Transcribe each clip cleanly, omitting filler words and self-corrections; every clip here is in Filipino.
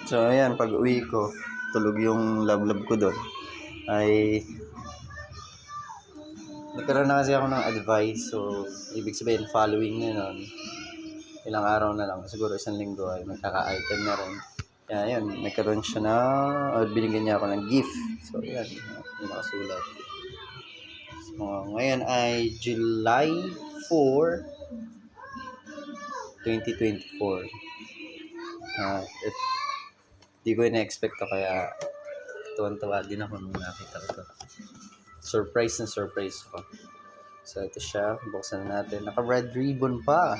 So, ayan, pag uwi ko, tulog yung love ko doon, ay nagkaroon na kasi ako ng advice. So, ibig sabihin, following na nun, ilang araw na lang, siguro isang linggo ay magkaka-item na rin. Kaya yun, nagkaroon siya na, binigyan niya ako ng gift. So, yan, yung nakasulat. So, ngayon ay July 4, 2024. Di ko na-expect to, kaya tuwan-tuwa din ako nung nakita ko to. Surprise na surprise ko. So, ito siya. Buksan na natin. Naka-red ribbon pa.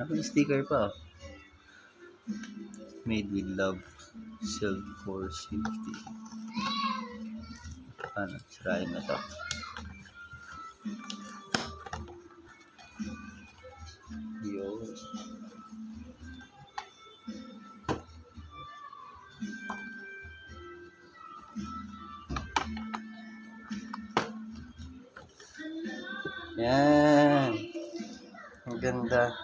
Naka-sticker pa. Made with love. Sealed for safety. Ano? Sirain na to. Yo. Yan. Ang ganda.